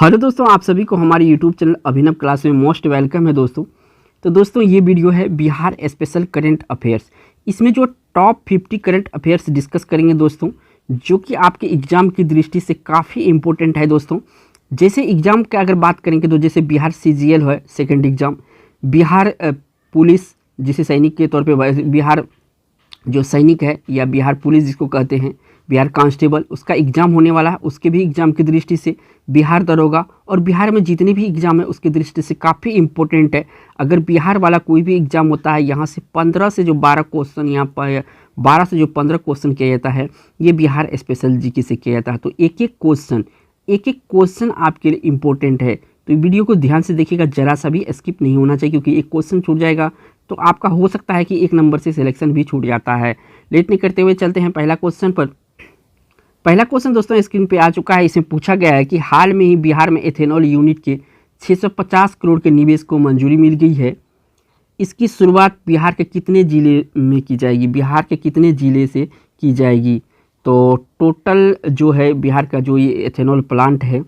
Hello दोस्तों, आप सभी को हमारे यूट्यूब चैनल अभिनव क्लास में मोस्ट वेलकम है दोस्तों। तो दोस्तों ये वीडियो है बिहार स्पेशल करंट अफेयर्स। इसमें जो टॉप 50 करंट अफेयर्स डिस्कस करेंगे दोस्तों, जो कि आपके एग्ज़ाम की दृष्टि से काफ़ी इंपॉर्टेंट है दोस्तों। जैसे एग्ज़ाम की अगर बात करेंगे तो जैसे बिहार CGL है सेकेंड एग्ज़ाम, बिहार पुलिस जिसे सैनिक के तौर पर बिहार जो सैनिक है या बिहार पुलिस जिसको कहते हैं, बिहार कांस्टेबल, उसका एग्ज़ाम होने वाला है। उसके भी एग्ज़ाम की दृष्टि से बिहार दरोगा और बिहार में जितने भी एग्ज़ाम है उसकी दृष्टि से काफ़ी इंपॉर्टेंट है। अगर बिहार वाला कोई भी एग्ज़ाम होता है, यहाँ से 15 से जो 12 क्वेश्चन, यहाँ पर 12 से जो 15 क्वेश्चन किया जाता है, ये बिहार स्पेशल जीके से किया जाता है। तो एक एक क्वेश्चन आपके लिए इम्पोर्टेंट है। तो वीडियो को ध्यान से देखिएगा, जरा सा भी स्किप नहीं होना चाहिए, क्योंकि एक क्वेश्चन छूट जाएगा तो आपका हो सकता है कि एक नंबर से सिलेक्शन भी छूट जाता है। लेट नहीं करते हुए चलते हैं पहला क्वेश्चन पर। पहला क्वेश्चन दोस्तों स्क्रीन पे आ चुका है। इसमें पूछा गया है कि हाल में ही बिहार में एथेनॉल यूनिट के 650 करोड़ के निवेश को मंजूरी मिल गई है। इसकी शुरुआत बिहार के कितने ज़िले में की जाएगी? बिहार के कितने ज़िले से की जाएगी? तो टोटल जो है बिहार का जो ये एथेनॉल प्लांट है,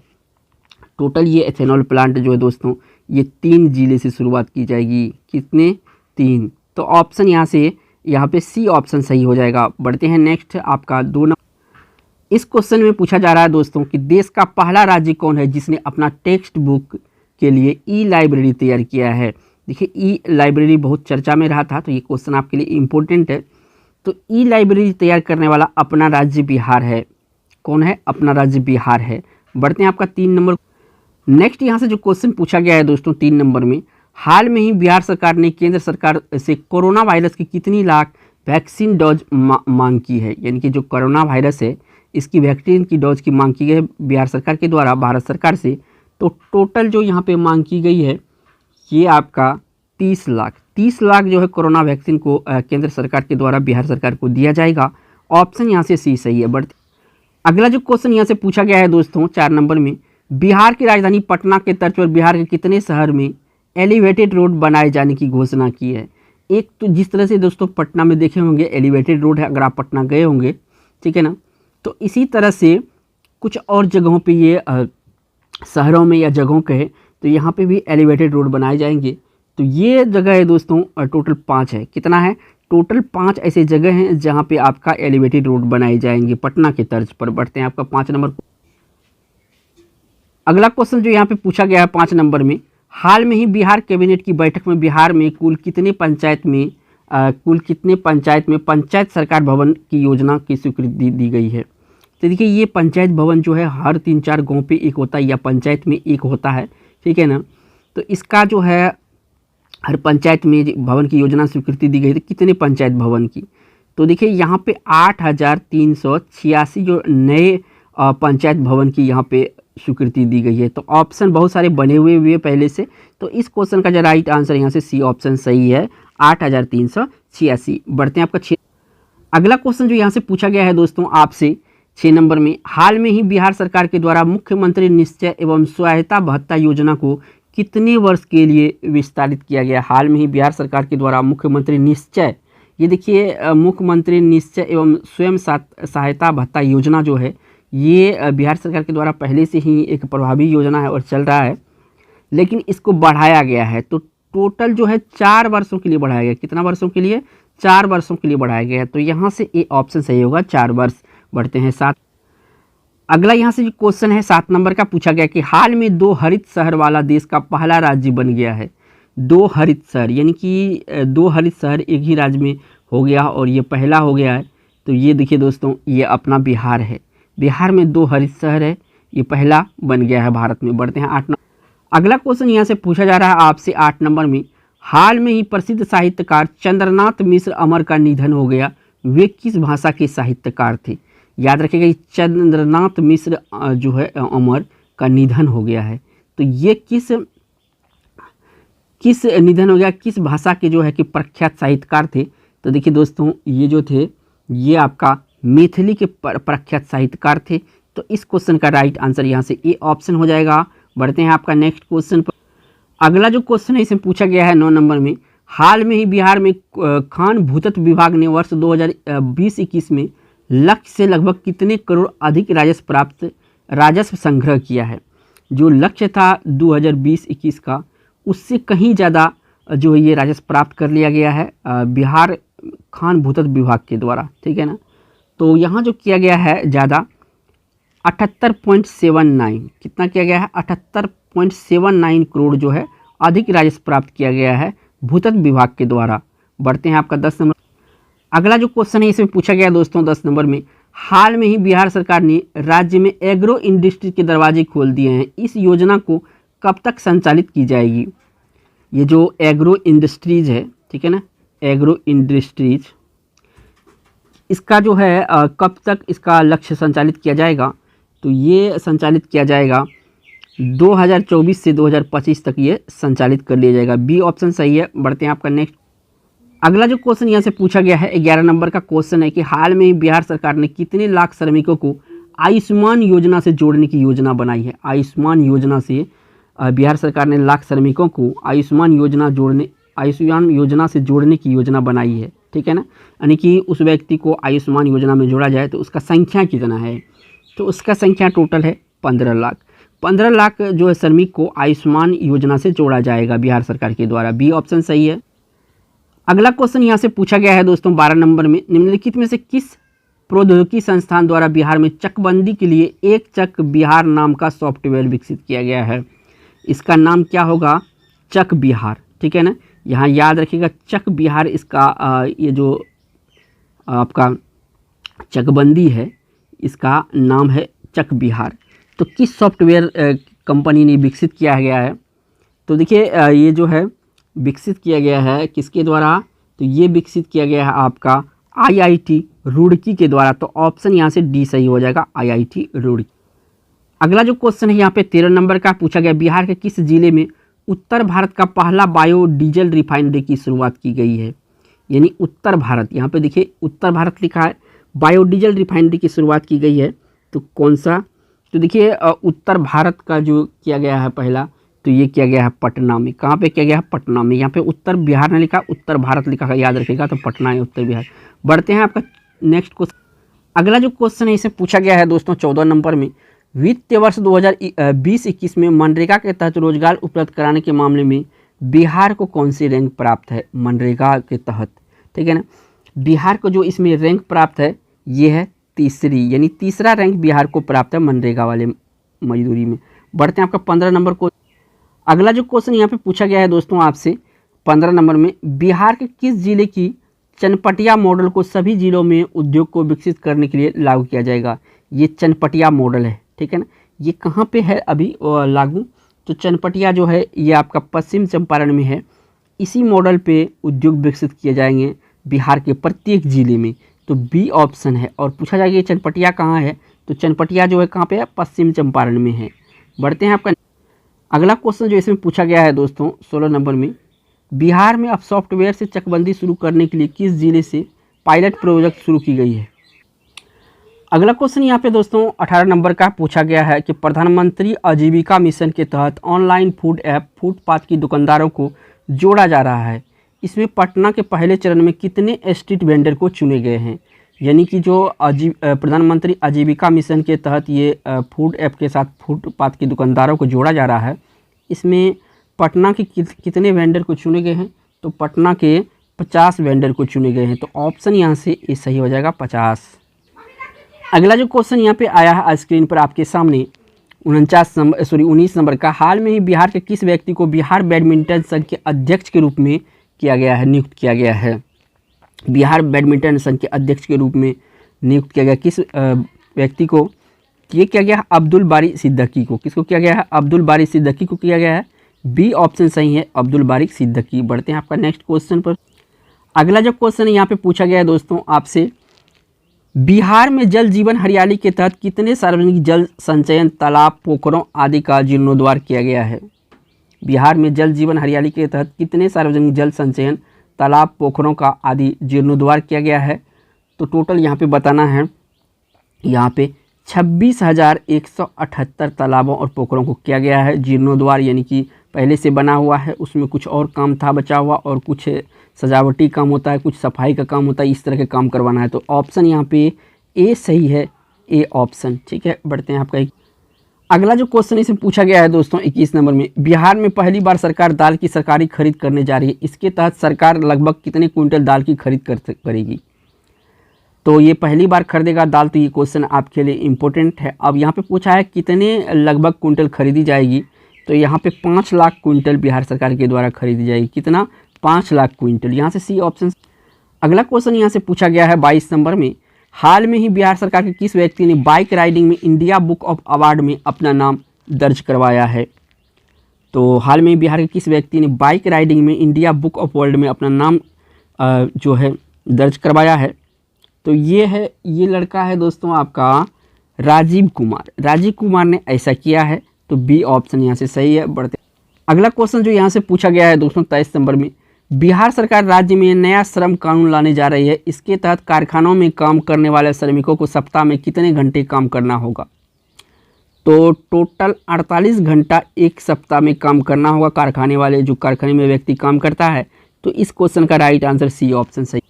टोटल ये एथेनॉल प्लांट जो है दोस्तों, ये 3 ज़िले से शुरुआत की जाएगी। कितने? 3। तो ऑप्शन यहाँ पे सी ऑप्शन सही हो जाएगा। बढ़ते हैं नेक्स्ट, आपका 2 नंबर। इस क्वेश्चन में पूछा जा रहा है दोस्तों कि देश का पहला राज्य कौन है जिसने अपना टेक्स्ट बुक के लिए ई लाइब्रेरी तैयार किया है? देखिए, ई लाइब्रेरी बहुत चर्चा में रहा था, तो ये क्वेश्चन आपके लिए इम्पोर्टेंट है। तो ई लाइब्रेरी तैयार करने वाला अपना राज्य बिहार है। कौन है? अपना राज्य बिहार है। बढ़ते हैं आपका 3 नंबर। नेक्स्ट यहाँ से जो क्वेश्चन पूछा गया है दोस्तों 3 नंबर में, हाल में ही बिहार सरकार ने केंद्र सरकार से कोरोना वायरस की कितनी लाख वैक्सीन डोज मांग की है? यानी कि जो कोरोना वायरस है इसकी वैक्सीन की डोज की मांग की गई है बिहार सरकार के द्वारा भारत सरकार से। तो टोटल जो यहाँ पे मांग की गई है ये आपका 30 लाख जो है कोरोना वैक्सीन को केंद्र सरकार के द्वारा बिहार सरकार को दिया जाएगा। ऑप्शन यहाँ से सी सही है। बट अगला जो क्वेश्चन यहाँ से पूछा गया है दोस्तों 4 नंबर में, बिहार की राजधानी पटना के तर्ज पर बिहार के कितने शहर में एलिवेटेड रोड बनाए जाने की घोषणा की है? एक तो जिस तरह से दोस्तों पटना में देखे होंगे एलिवेटेड रोड है, अगर आप पटना गए होंगे, ठीक है ना, तो इसी तरह से कुछ और जगहों पे ये शहरों में या जगहों कहे तो यहाँ पे भी एलिवेटेड रोड बनाए जाएंगे। तो ये जगह है दोस्तों टोटल 5 है। कितना है? टोटल 5 ऐसे जगह हैं जहाँ पे आपका एलिवेटेड रोड बनाए जाएंगे पटना के तर्ज पर। बढ़ते हैं आपका 5 नंबर। अगला क्वेश्चन जो यहाँ पे पूछा गया है 5 नंबर में, हाल में ही बिहार कैबिनेट की बैठक में बिहार में कुल कितने पंचायत में पंचायत सरकार भवन की योजना की स्वीकृति दी गई है? तो देखिए, ये पंचायत भवन जो है हर 3-4 गाँव पे एक होता है या पंचायत में एक होता है, ठीक है ना। तो इसका जो है हर पंचायत में भवन की योजना स्वीकृति दी गई थी। कितने पंचायत भवन की? तो देखिए यहाँ पे 8,386 जो नए पंचायत भवन की यहाँ पे स्वीकृति दी गई है। तो ऑप्शन बहुत सारे बने हुए पहले से, तो इस क्वेश्चन का जो राइट आंसर यहाँ से सी ऑप्शन सही है, 8,386। बढ़ते हैं आपका 6। अगला क्वेश्चन जो यहाँ से पूछा गया है दोस्तों आपसे 6 नंबर में, हाल में ही बिहार सरकार के द्वारा मुख्यमंत्री निश्चय एवं सहायता भत्ता योजना को कितने वर्ष के लिए विस्तारित किया गया? हाल में ही बिहार सरकार के द्वारा मुख्यमंत्री निश्चय, ये देखिए मुख्यमंत्री निश्चय एवं स्वयं सहायता भत्ता योजना जो है ये बिहार सरकार के द्वारा पहले से ही एक प्रभावी योजना है और चल रहा है, लेकिन इसको बढ़ाया गया है। तो टोटल जो है 4 वर्षों के लिए बढ़ाया गया। कितना वर्षों के लिए? 4 वर्षों के लिए बढ़ाया गया है। तो यहाँ से ए ऑप्शन सही होगा, 4 वर्ष। बढ़ते हैं 7। अगला यहाँ से जो क्वेश्चन है 7 नंबर का पूछा गया कि हाल में 2 हरित शहर वाला देश का पहला राज्य बन गया है। 2 हरित शहर, यानी कि 2 हरित शहर एक ही राज्य में हो गया और ये पहला हो गया है। तो ये देखिए दोस्तों, ये अपना बिहार है। बिहार में 2 हरित शहर है, ये पहला बन गया है भारत में। बढ़ते हैं 8 नंबर। अगला क्वेश्चन यहाँ से पूछा जा रहा है आपसे 8 नंबर में, हाल में ही प्रसिद्ध साहित्यकार चंद्रनाथ मिश्र अमर का निधन हो गया। वे किस भाषा के साहित्यकार थे? याद रखिएगा, चंद्रनाथ मिश्र जो है अमर का निधन हो गया है। तो ये किस निधन हो गया, किस भाषा के जो है कि प्रख्यात साहित्यकार थे? तो देखिए दोस्तों, ये जो थे ये आपका मैथिली के प्रख्यात साहित्यकार थे। तो इस क्वेश्चन का राइट आंसर यहाँ से ए ऑप्शन हो जाएगा। बढ़ते हैं आपका नेक्स्ट क्वेश्चन पर। अगला जो क्वेश्चन है इसे पूछा गया है 9 नंबर में, हाल में ही बिहार में खान भूतत्व विभाग ने वर्ष 2020-21 में लक्ष्य से लगभग कितने करोड़ अधिक राजस्व संग्रह किया है? जो लक्ष्य था 2020-21 का, उससे कहीं ज़्यादा जो है ये राजस्व प्राप्त कर लिया गया है बिहार खान भूतत्व विभाग के द्वारा, ठीक है ना। तो यहाँ जो किया गया है ज़्यादा 78.79, कितना किया गया है 78.79 करोड़ जो है अधिक राजस्व प्राप्त किया गया है भूतत्व विभाग के द्वारा। बढ़ते हैं आपका 10 नंबर। अगला जो क्वेश्चन है इसमें पूछा गया दोस्तों 10 नंबर में, हाल में ही बिहार सरकार ने राज्य में एग्रो इंडस्ट्री के दरवाजे खोल दिए हैं, इस योजना को कब तक संचालित की जाएगी। ये जो एग्रो इंडस्ट्रीज है, ठीक है ना, एग्रो इंडस्ट्रीज, इसका जो है कब तक इसका लक्ष्य संचालित किया जाएगा, तो ये संचालित किया जाएगा 2024 से 2025 तक ये संचालित कर लिया जाएगा। बी ऑप्शन सही है। बढ़ते हैं आपका नेक्स्ट। अगला जो क्वेश्चन यहाँ से पूछा गया है 11 नंबर का क्वेश्चन है कि हाल में ही बिहार सरकार ने कितने लाख श्रमिकों को आयुष्मान योजना से जोड़ने की योजना बनाई है। आयुष्मान योजना से बिहार सरकार ने लाख श्रमिकों को आयुष्मान योजना से जोड़ने की योजना बनाई है, ठीक है ना। यानी कि उस व्यक्ति को आयुष्मान योजना में जोड़ा जाए तो उसका संख्या कितना है, तो उसका संख्या टोटल है 15 लाख। 15 लाख जो है श्रमिक को आयुष्मान योजना से जोड़ा जाएगा बिहार सरकार के द्वारा। बी ऑप्शन सही है। अगला क्वेश्चन यहाँ से पूछा गया है दोस्तों 12 नंबर में, निम्नलिखित में से किस प्रौद्योगिकी संस्थान द्वारा बिहार में चकबंदी के लिए एक चक बिहार नाम का सॉफ्टवेयर विकसित किया गया है। इसका नाम क्या होगा, चक बिहार, ठीक है ना। यहाँ याद रखिएगा चक बिहार इसका ये जो आपका चकबंदी है इसका नाम है चक बिहार। तो किस सॉफ्टवेयर कंपनी ने विकसित किया गया है, तो देखिए ये जो है विकसित किया गया है किसके द्वारा, तो ये विकसित किया गया है आपका IIT रुड़की के द्वारा। तो ऑप्शन यहाँ से डी सही हो जाएगा, IIT रुड़की। अगला जो क्वेश्चन है यहाँ पे 13 नंबर का पूछा गया, बिहार के किस जिले में उत्तर भारत का पहला बायोडीजल रिफाइनरी की शुरुआत की गई है। यानी उत्तर भारत, यहाँ पे देखिए उत्तर भारत लिखा है, बायोडीजल रिफाइनरी की शुरुआत की गई है, तो कौन सा, तो देखिए उत्तर भारत का जो किया गया है पहला, तो ये किया गया है पटना में। कहाँ पे किया गया है, पटना में। यहाँ पे उत्तर बिहार ने लिखा, उत्तर भारत लिखा है, याद रखिएगा, तो पटना है उत्तर बिहार। बढ़ते हैं आपका नेक्स्ट क्वेश्चन। अगला जो क्वेश्चन है इसे पूछा गया है दोस्तों 14 नंबर में, वित्तीय वर्ष 2020-21 में मनरेगा के तहत रोजगार उपलब्ध कराने के मामले में बिहार को कौन सी रैंक प्राप्त है मनरेगा के तहत, ठीक है ना। बिहार को जो इसमें रैंक प्राप्त है ये है तीसरी, यानी तीसरा रैंक बिहार को प्राप्त है मनरेगा वाले मजदूरी में। बढ़ते हैं आपका 15 नंबर को। अगला जो क्वेश्चन यहाँ पे पूछा गया है दोस्तों आपसे 15 नंबर में, बिहार के किस जिले की चनपटिया मॉडल को सभी जिलों में उद्योग को विकसित करने के लिए लागू किया जाएगा। ये चनपटिया मॉडल है, ठीक है ना। ये कहाँ पे है अभी लागू, तो चनपटिया जो है ये आपका पश्चिम चंपारण में है। इसी मॉडल पे उद्योग विकसित किए जाएंगे बिहार के प्रत्येक जिले में, तो बी ऑप्शन है। और पूछा जाएगा ये चनपटिया कहाँ है, तो चनपटिया जो है कहाँ पे है, पश्चिम चंपारण में है। बढ़ते हैं आपका अगला क्वेश्चन जो इसमें पूछा गया है दोस्तों 16 नंबर में, बिहार में अब सॉफ्टवेयर से चकबंदी शुरू करने के लिए किस जिले से पायलट प्रोजेक्ट शुरू की गई है। अगला क्वेश्चन यहाँ पे दोस्तों 18 नंबर का पूछा गया है कि प्रधानमंत्री आजीविका मिशन के तहत ऑनलाइन फूड ऐप फुटपाथ की दुकानदारों को जोड़ा जा रहा है। इसमें पटना के पहले चरण में कितने स्ट्रीट वेंडर को चुने गए हैं। यानी कि जो प्रधानमंत्री आजीविका मिशन के तहत ये फूड ऐप के साथ फुटपाथ की दुकानदारों को जोड़ा जा रहा है, इसमें पटना के कितने वेंडर को चुने गए हैं, तो पटना के 50 वेंडर को चुने गए हैं। तो ऑप्शन यहाँ से ये सही हो जाएगा 50। अगला जो क्वेश्चन यहाँ पे आया है स्क्रीन पर आपके सामने 19 नंबर का, हाल में ही बिहार के किस व्यक्ति को बिहार बैडमिंटन संघ के अध्यक्ष के रूप में नियुक्त किया गया है। बिहार बैडमिंटन संघ के अध्यक्ष के रूप में नियुक्त किया गया किस व्यक्ति को, ये किया गया है अब्दुल बारी सिद्दीकी को। किसको किया गया है, अब्दुल बारी सिद्दीकी को किया गया है। बी ऑप्शन सही है, अब्दुल बारी सिद्दीकी। बढ़ते हैं आपका नेक्स्ट क्वेश्चन पर। अगला जो क्वेश्चन है यहाँ पे पूछा गया है दोस्तों आपसे, बिहार में जल जीवन हरियाली के तहत कितने सार्वजनिक जल संचयन तालाब पोखरों आदि का जीर्णोद्धार किया गया है। बिहार में जल जीवन हरियाली के तहत कितने सार्वजनिक जल संचयन तालाब पोखरों का आदि जीर्णोद्धार किया गया है, तो टोटल यहाँ पे बताना है, यहाँ पे 26,178 तालाबों और पोखरों को किया गया है जीर्णोद्धार। यानी कि पहले से बना हुआ है, उसमें कुछ और काम था बचा हुआ, और कुछ सजावटी काम होता है, कुछ सफाई का काम होता है, इस तरह के काम करवाना है। तो ऑप्शन यहाँ पे ए सही है, ए ऑप्शन, ठीक है। बढ़ते हैं आपका अगला जो क्वेश्चन इसे पूछा गया है दोस्तों 21 नंबर में, बिहार में पहली बार सरकार दाल की सरकारी खरीद करने जा रही है, इसके तहत सरकार लगभग कितने क्विंटल दाल की खरीद करेगी। तो ये पहली बार खरीदेगा दाल, तो ये क्वेश्चन आपके लिए इम्पोर्टेंट है। अब यहाँ पे पूछा है कितने लगभग क्विंटल खरीदी जाएगी, तो यहाँ पे 5 लाख क्विंटल बिहार सरकार के द्वारा खरीदी जाएगी। कितना? 5 लाख क्विंटल, यहाँ से सी ऑप्शन। अगला क्वेश्चन यहाँ से पूछा गया है 22 नंबर में, हाल में ही बिहार सरकार के किस व्यक्ति ने बाइक राइडिंग में इंडिया बुक ऑफ अवार्ड में अपना नाम दर्ज करवाया है। तो हाल में बिहार के किस व्यक्ति ने बाइक राइडिंग में इंडिया बुक ऑफ वर्ल्ड में अपना नाम जो है दर्ज करवाया है, तो ये लड़का है दोस्तों आपका राजीव कुमार। राजीव कुमार ने ऐसा किया है, तो बी ऑप्शन यहाँ से सही है। बढ़ते अगला क्वेश्चन जो यहाँ से पूछा गया है दोस्तों 23 नंबर में, बिहार सरकार राज्य में नया श्रम कानून लाने जा रही है, इसके तहत कारखानों में काम करने वाले श्रमिकों को सप्ताह में कितने घंटे काम करना होगा। तो टोटल 48 घंटा एक सप्ताह में काम करना होगा कारखाने वाले, जो कारखाने में व्यक्ति काम करता है। तो इस क्वेश्चन का राइट आंसर सी ऑप्शन सही।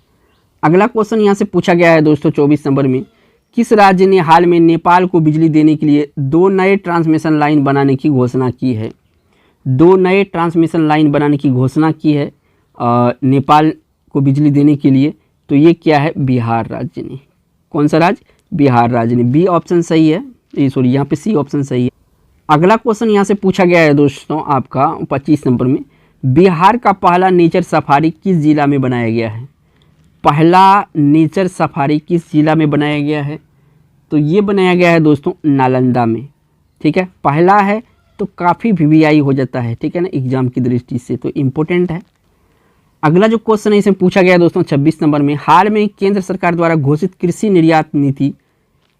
अगला क्वेश्चन यहाँ से पूछा गया है दोस्तों 24 नंबर में, किस राज्य ने हाल में नेपाल को बिजली देने के लिए 2 नए ट्रांसमिशन लाइन बनाने की घोषणा की है। 2 नए ट्रांसमिशन लाइन बनाने की घोषणा की है नेपाल को बिजली देने के लिए। तो ये क्या है? बिहार राज्य ने। कौन सा राज्य? बिहार राज्य ने। बी ऑप्शन सही है, यहाँ पे सी ऑप्शन सही है। अगला क्वेश्चन यहाँ से पूछा गया है दोस्तों आपका 25 नंबर में, बिहार का पहला नेचर सफारी किस जिला में बनाया गया है। पहला नेचर सफारी किस जिला में बनाया गया है, तो ये बनाया गया है दोस्तों नालंदा में। ठीक है, पहला है तो काफ़ी वीवीआई हो जाता है, ठीक है ना, एग्जाम की दृष्टि से, तो इम्पोर्टेंट है। अगला जो क्वेश्चन है इसे पूछा गया है दोस्तों 26 नंबर में, हाल में केंद्र सरकार द्वारा घोषित कृषि निर्यात नीति,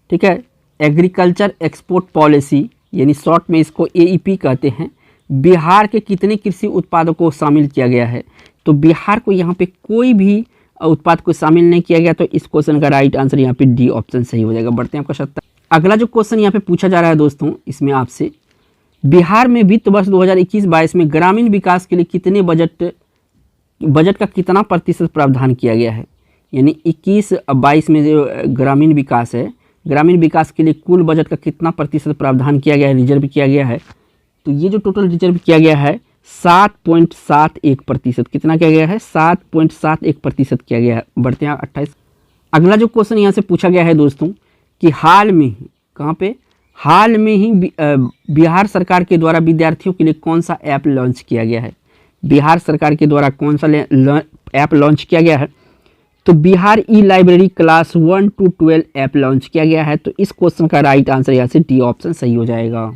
ठीक है, एग्रीकल्चर एक्सपोर्ट पॉलिसी, यानी शॉर्ट में इसको AEP कहते हैं, बिहार के कितने कृषि उत्पादों को शामिल किया गया है। तो बिहार को यहाँ पे कोई भी उत्पाद को शामिल नहीं किया गया, तो इस क्वेश्चन का राइट आंसर यहाँ पे डी ऑप्शन सही हो जाएगा। बढ़ते हैं आपका 70। अगला जो क्वेश्चन यहाँ पे पूछा जा रहा है दोस्तों, इसमें आपसे बिहार में वित्त वर्ष 2021-22 में ग्रामीण विकास के लिए कितने बजट का कितना प्रतिशत प्रावधान किया गया है। यानी 21-22 में जो ग्रामीण विकास है, ग्रामीण विकास के लिए कुल बजट का कितना प्रतिशत प्रावधान किया गया है, रिजर्व किया गया है। तो ये जो टोटल रिजर्व किया गया है 7.71%। कितना किया गया है? 7.71% किया गया है। बढ़ते हैं 28। अगला जो क्वेश्चन यहाँ से पूछा गया है दोस्तों कि हाल में ही, कहाँ पे? हाल में ही बिहार सरकार के द्वारा विद्यार्थियों के लिए कौन सा ऐप लॉन्च किया गया है। बिहार सरकार के द्वारा कौन सा ऐप लॉन्च किया गया है, तो बिहार ई library class 1 to 12 app launch किया गया है। तो इस क्वेश्चन का राइट आंसर यहाँ से डी ऑप्शन सही हो जाएगा।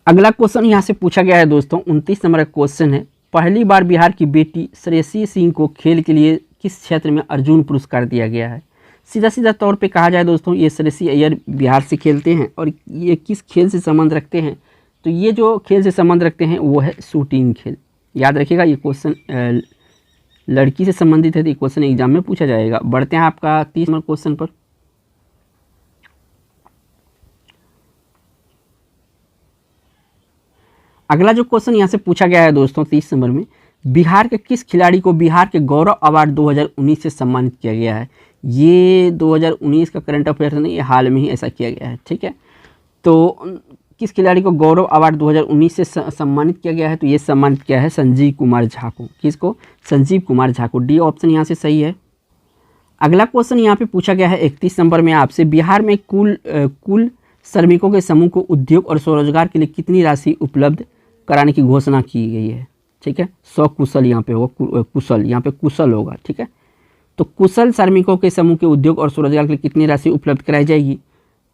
अगला क्वेश्चन यहाँ से पूछा गया है दोस्तों 29 नंबर का क्वेश्चन है, पहली बार बिहार की बेटी श्रेयसी सिंह को खेल के लिए किस क्षेत्र में अर्जुन पुरस्कार दिया गया है। सीधा तौर पे कहा जाए दोस्तों, ये श्रेयसी अय्यर बिहार से खेलते हैं और ये किस खेल से संबंध रखते हैं, तो ये जो खेल से संबंध रखते हैं वो है शूटिंग खेल। याद रखिएगा, ये क्वेश्चन लड़की से संबंधित है, तो ये क्वेश्चन एग्जाम में पूछा जाएगा। बढ़ते हैं आपका 30 नंबर क्वेश्चन पर। अगला जो क्वेश्चन यहाँ से पूछा गया है दोस्तों 30 नंबर में, बिहार के किस खिलाड़ी को बिहार के गौरव अवार्ड 2019 से सम्मानित किया गया है। ये 2019 का करंट अफेयर्स नहीं, ये हाल में ही ऐसा किया गया है। ठीक है, तो किस खिलाड़ी को गौरव अवार्ड 2019 से सम्मानित किया गया है, तो ये सम्मानित किया है संजीव कुमार झा को। किसको? संजीव कुमार झा को। डी ऑप्शन यहाँ से सही है। अगला क्वेश्चन यहाँ पे पूछा गया है 31 नंबर में आपसे, बिहार में कुल श्रमिकों के समूह को उद्योग और स्वरोजगार के लिए कितनी राशि उपलब्ध कराने की घोषणा की गई है। ठीक है, 100 कुशल यहाँ पे होगा, कुशल यहाँ पे कुशल होगा। ठीक है, तो कुशल श्रमिकों के समूह के उद्योग और स्वरोजगार के लिए कितनी राशि उपलब्ध कराई जाएगी,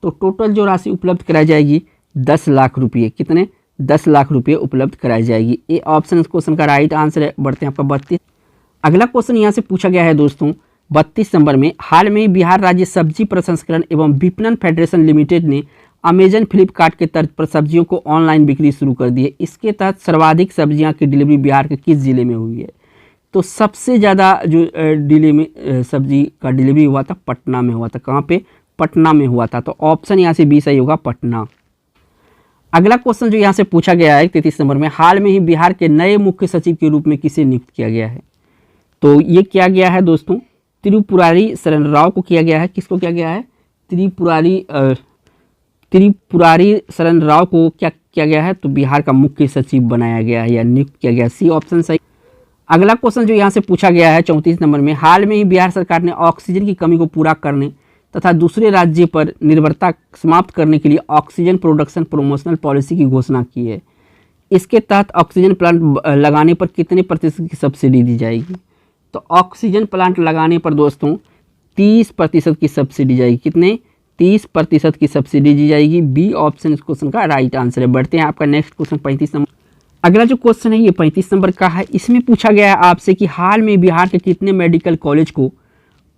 तो टोटल जो राशि उपलब्ध कराई जाएगी 10 लाख रुपये। कितने? 10 लाख रुपये उपलब्ध कराई जाएगी। ये ऑप्शन इस क्वेश्चन का राइट आंसर है। बढ़ते हैं आपका 32। अगला क्वेश्चन यहाँ से पूछा गया है दोस्तों 32 नंबर में, हाल में बिहार राज्य सब्जी प्रसंस्करण एवं विपणन फेडरेशन लिमिटेड ने अमेजन फ्लिपकार्ट के तर्ज पर सब्जियों को ऑनलाइन बिक्री शुरू कर दी है। इसके तहत सर्वाधिक सब्जियां की डिलीवरी बिहार के किस जिले में हुई है, तो सबसे ज़्यादा जो जिले में सब्जी का डिलीवरी हुआ था पटना में हुआ था। कहाँ पे? पटना में हुआ था। तो ऑप्शन यहाँ से बी सही होगा, पटना। अगला क्वेश्चन जो यहाँ से पूछा गया है 33 नंबर में, हाल में ही बिहार के नए मुख्य सचिव के रूप में किसे नियुक्त किया गया है, तो ये किया गया है दोस्तों त्रिपुरारी शरण राव को किया गया है। किसको किया गया है? त्रिपुरारी शरण राव को क्या किया गया है, तो बिहार का मुख्य सचिव बनाया गया है या नियुक्त किया गया। सी ऑप्शन सही। अगला क्वेश्चन जो यहाँ से पूछा गया है 34 नंबर में, हाल में ही बिहार सरकार ने ऑक्सीजन की कमी को पूरा करने तथा दूसरे राज्य पर निर्भरता समाप्त करने के लिए ऑक्सीजन प्रोडक्शन प्रमोशनल पॉलिसी की घोषणा की है। इसके तहत ऑक्सीजन प्लांट लगाने पर कितने प्रतिशत की सब्सिडी दी जाएगी, तो ऑक्सीजन प्लांट लगाने पर दोस्तों 30% की सब्सिडी जाएगी। कितने? 30% की सब्सिडी दी जाएगी। बी ऑप्शन इस क्वेश्चन का राइट आंसर है। बढ़ते हैं आपका नेक्स्ट क्वेश्चन 35 नंबर। अगला जो क्वेश्चन है ये 35 नंबर का है। इसमें पूछा गया है आपसे कि हाल में बिहार के कितने मेडिकल कॉलेज को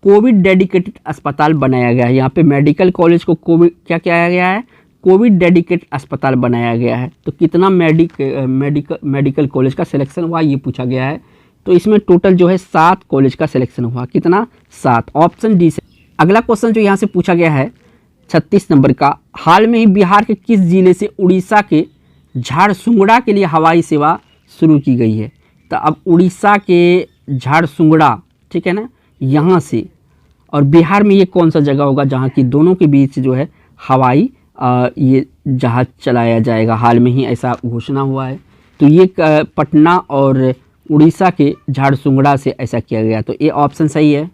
कोविड डेडिकेटेड अस्पताल बनाया गया है। यहाँ पे मेडिकल कॉलेज को कोविड क्या किया गया है, कोविड डेडिकेटेड अस्पताल बनाया गया है। तो कितना मेडिकल कॉलेज का सिलेक्शन हुआ ये पूछा गया है। तो इसमें टोटल जो है 7 कॉलेज का सिलेक्शन हुआ। कितना? 7। ऑप्शन डी से। अगला क्वेश्चन जो यहाँ से पूछा गया है 36 नंबर का, हाल में ही बिहार के किस जिले से उड़ीसा के झारसुगुड़ा के लिए हवाई सेवा शुरू की गई है। तो अब उड़ीसा के झारसुगुड़ा, ठीक है ना, यहाँ से, और बिहार में ये कौन सा जगह होगा जहाँ की दोनों के बीच जो है हवाई ये जहाज चलाया जाएगा। हाल में ही ऐसा घोषणा हुआ है। तो ये पटना और उड़ीसा के झारसुगुड़ा से ऐसा किया गया। तो ये ऑप्शन सही है।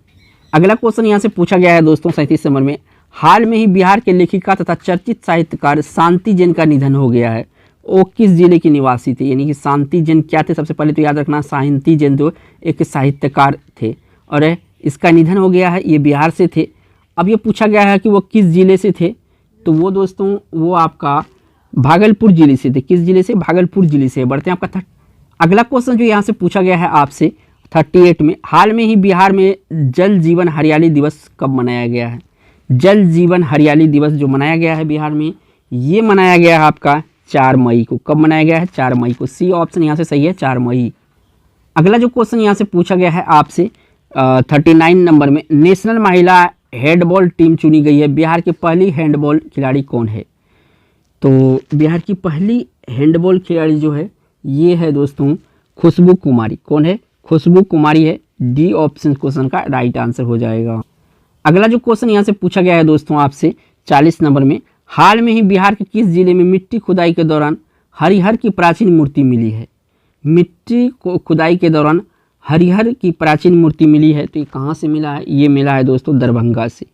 अगला क्वेश्चन यहाँ से पूछा गया है दोस्तों 37 नंबर में, हाल में ही बिहार के लेखिका तथा चर्चित साहित्यकार शांति जैन का निधन हो गया है। वो किस जिले के निवासी थे, यानी कि शांति जैन क्या थे? सबसे पहले तो याद रखना, शांति जैन तो एक साहित्यकार थे और इसका निधन हो गया है। ये बिहार से थे। अब ये पूछा गया है कि वो किस जिले से थे, तो वो दोस्तों वो आपका भागलपुर जिले से थे। किस जिले से? भागलपुर जिले से। बढ़ते हैं आपका अगला क्वेश्चन जो यहाँ से पूछा गया है आपसे 38 में, हाल में ही बिहार में जल जीवन हरियाली दिवस कब मनाया गया है। जल जीवन हरियाली दिवस जो मनाया गया है बिहार में, ये मनाया गया है आपका 4 मई को। कब मनाया गया है? 4 मई को। सी ऑप्शन यहाँ से सही है, 4 मई। अगला जो क्वेश्चन यहाँ से पूछा गया है आपसे 39 नंबर में, नेशनल महिला हैंडबॉल टीम चुनी गई है। बिहार की पहली हैंडबॉल खिलाड़ी कौन है? तो बिहार की पहली हैंडबॉल खिलाड़ी जो है ये है दोस्तों खुशबू कुमारी। कौन है? खुशबू कुमारी है। डी ऑप्शन क्वेश्चन का राइट आंसर हो जाएगा। अगला जो क्वेश्चन यहाँ से पूछा गया है दोस्तों आपसे 40 नंबर में, हाल में ही बिहार के किस जिले में मिट्टी खुदाई के दौरान हरिहर की प्राचीन मूर्ति मिली है। मिट्टी को खुदाई के दौरान हरिहर की प्राचीन मूर्ति मिली है। तो ये कहाँ से मिला है? ये मिला है दोस्तों दरभंगा से।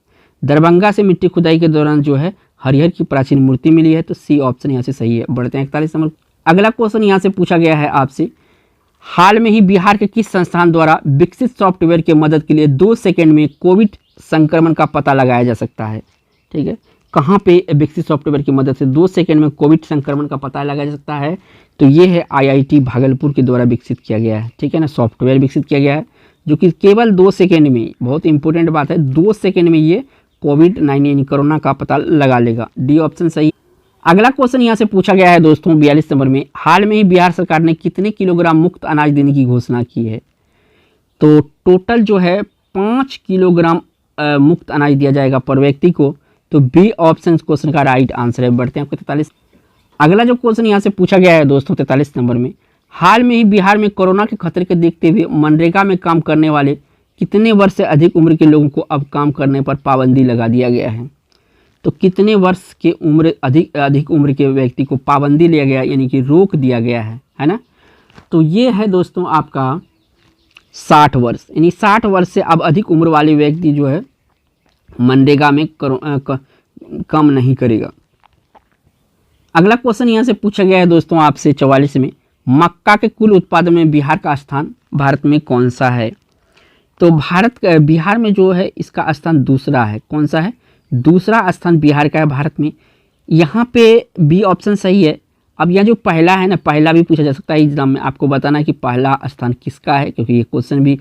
दरभंगा से मिट्टी खुदाई के दौरान जो है हरिहर की प्राचीन मूर्ति मिली है। तो सी ऑप्शन यहाँ से सही है। बढ़ते हैं 41 नंबर। अगला क्वेश्चन यहाँ से पूछा गया है आपसे, हाल में ही बिहार के किस संस्थान द्वारा विकसित सॉफ्टवेयर की मदद के लिए 2 सेकंड में कोविड संक्रमण का पता लगाया जा सकता है। ठीक है, कहाँ पे विकसित सॉफ्टवेयर की मदद से 2 सेकंड में कोविड संक्रमण का पता लगाया जा सकता है? तो ये है IIT भागलपुर के द्वारा विकसित किया गया है। ठीक है ना, सॉफ्टवेयर विकसित किया गया है जो कि केवल 2 सेकंड में, बहुत इंपॉर्टेंट बात है, 2 सेकंड में ये कोविड-19 कोरोना का पता लगा लेगा। डी ऑप्शन सही। अगला क्वेश्चन यहाँ से पूछा गया है दोस्तों 42 नंबर में, हाल में ही बिहार सरकार ने कितने किलोग्राम मुफ्त अनाज देने की घोषणा की है। तो टोटल जो है 5 किलोग्राम मुफ्त अनाज दिया जाएगा पर व्यक्ति को। तो बी ऑप्शन क्वेश्चन का राइट आंसर है। बढ़ते हैं आपको 43। अगला जो क्वेश्चन यहाँ से पूछा गया है दोस्तों 43 नंबर में, हाल में ही बिहार में कोरोना के खतरे के देखते हुए मनरेगा में काम करने वाले कितने वर्ष से अधिक उम्र के लोगों को अब काम करने पर पाबंदी लगा दिया गया है। तो कितने वर्ष के उम्र अधिक उम्र के व्यक्ति को पाबंदी लिया गया, यानी कि रोक दिया गया है ना। तो ये है दोस्तों आपका 60 वर्ष, यानी 60 वर्ष से अब अधिक उम्र वाले व्यक्ति जो है मनरेगा में काम नहीं करेगा। अगला क्वेश्चन यहाँ से पूछा गया है दोस्तों आपसे 44 में, मक्का के कुल उत्पादन में बिहार का स्थान भारत में कौन सा है। तो बिहार में जो है इसका स्थान दूसरा है। कौन सा है? दूसरा स्थान बिहार का है भारत में। यहाँ पे बी ऑप्शन सही है। अब यह जो पहला है ना, पहला भी पूछा जा सकता है एग्जाम में। आपको बताना है कि पहला स्थान किसका है, क्योंकि ये क्वेश्चन भी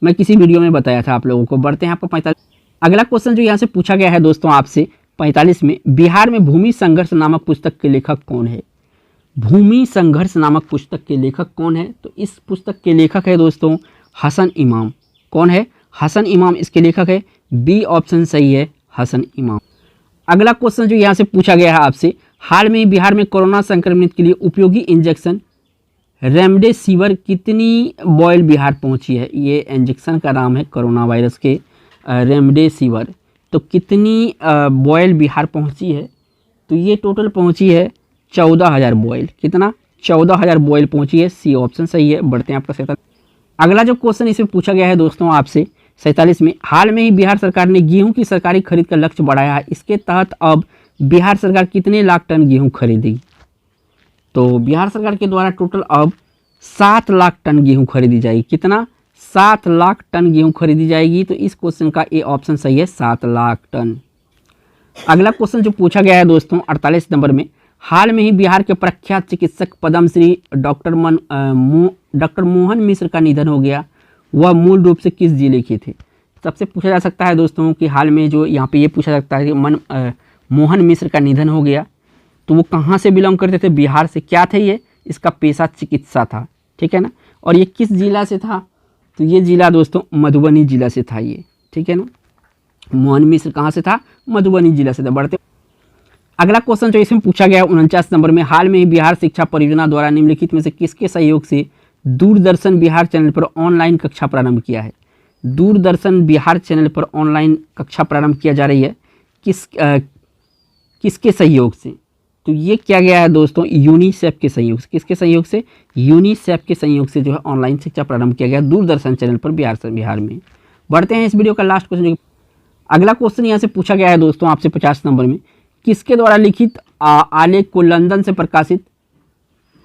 मैं किसी वीडियो में बताया था आप लोगों को। बढ़ते हैं आपको 45। अगला क्वेश्चन जो यहाँ से पूछा गया है दोस्तों आपसे 45 में, बिहार में भूमि संघर्ष नामक पुस्तक के लेखक कौन है। भूमि संघर्ष नामक पुस्तक के लेखक कौन है? तो इस पुस्तक के लेखक है दोस्तों हसन इमाम। कौन है? हसन इमाम इसके लेखक है। बी ऑप्शन सही है, हसन इमाम। अगला क्वेश्चन जो यहाँ से पूछा गया है आपसे, हाल में बिहार में कोरोना संक्रमित के लिए उपयोगी इंजेक्शन रेमडेसिविर कितनी बॉयल बिहार पहुँची है। ये इंजेक्शन का नाम है कोरोना वायरस के रेमडेसिविर। तो कितनी बॉयल बिहार पहुँची है? तो ये टोटल पहुंची है 14,000 बॉयल। कितना? 14,000 बॉयल पहुंची है। सी ऑप्शन सही है। बढ़ते हैं आपका 47। अगला जो क्वेश्चन इसमें पूछा गया है दोस्तों आपसे 47 में, हाल में ही बिहार सरकार ने गेहूं की सरकारी खरीद का लक्ष्य बढ़ाया है। इसके तहत अब बिहार सरकार कितने लाख टन गेहूं खरीदेगी? तो बिहार सरकार के द्वारा टोटल अब 7 लाख टन गेहूं खरीदी जाएगी। कितना? 7 लाख टन गेहूं खरीदी जाएगी। तो इस क्वेश्चन का ए ऑप्शन सही है, 7 लाख टन। अगला क्वेश्चन जो पूछा गया है दोस्तों 48 नंबर में, हाल में ही बिहार के प्रख्यात चिकित्सक पद्मश्री डॉक्टर मोहन मिश्र का निधन हो गया। वह मूल रूप से किस जिले के थे? सबसे पूछा जा सकता है दोस्तों कि हाल में जो यहाँ पे ये पूछा सकता है कि मोहन मिश्र का निधन हो गया, तो वो कहाँ से बिलोंग करते थे? बिहार से। क्या थे ये? इसका पेशा चिकित्सा था, ठीक है ना। और ये किस जिला से था? तो ये जिला दोस्तों मधुबनी जिला से था ये, ठीक है ना। मोहन मिश्र कहाँ से था? मधुबनी जिला से था। बढ़ते अगला क्वेश्चन जो इसमें पूछा गया 49 नंबर में, हाल में ही बिहार शिक्षा परियोजना द्वारा निम्नलिखित में से किसके सहयोग से दूरदर्शन बिहार चैनल पर ऑनलाइन कक्षा प्रारंभ किया है? दूरदर्शन बिहार चैनल पर ऑनलाइन कक्षा प्रारंभ किया जा रही है, किसके सहयोग से? तो ये किया गया है दोस्तों यूनिसेफ के सहयोग से। किसके सहयोग से? यूनिसेफ के सहयोग से जो है ऑनलाइन शिक्षा प्रारंभ किया गया दूरदर्शन चैनल पर बिहार में। बढ़ते हैं इस वीडियो का लास्ट क्वेश्चन। अगला क्वेश्चन यहाँ से पूछा गया है दोस्तों आपसे 50 नंबर में, किसके द्वारा लिखित आलेख को लंदन से प्रकाशित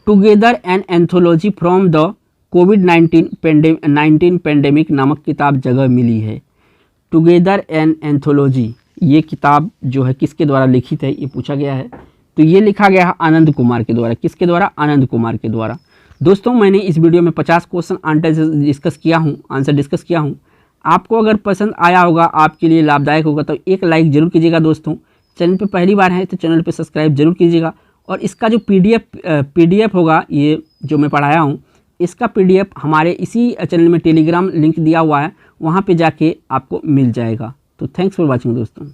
together an anthology from the covid pandemic नामक किताब जगह मिली है? टुगेदर एन एंथोलॉजी, ये किताब जो है किसके द्वारा लिखित है, ये पूछा गया है। तो ये लिखा गया है आनंद कुमार के द्वारा। किसके द्वारा? आनंद कुमार के द्वारा। दोस्तों मैंने इस वीडियो में 50 क्वेश्चन आंसर डिस्कस किया हूँ। आपको अगर पसंद आया होगा, आपके लिए लाभदायक होगा, तो एक लाइक जरूर कीजिएगा दोस्तों। चैनल पे पहली बार है तो चैनल पे सब्सक्राइब जरूर कीजिएगा। और इसका जो पीडीएफ होगा, ये जो मैं पढ़ाया हूँ, इसका पीडीएफ हमारे इसी चैनल में टेलीग्राम लिंक दिया हुआ है, वहाँ पे जाके आपको मिल जाएगा। तो थैंक्स फॉर वॉचिंग दोस्तों।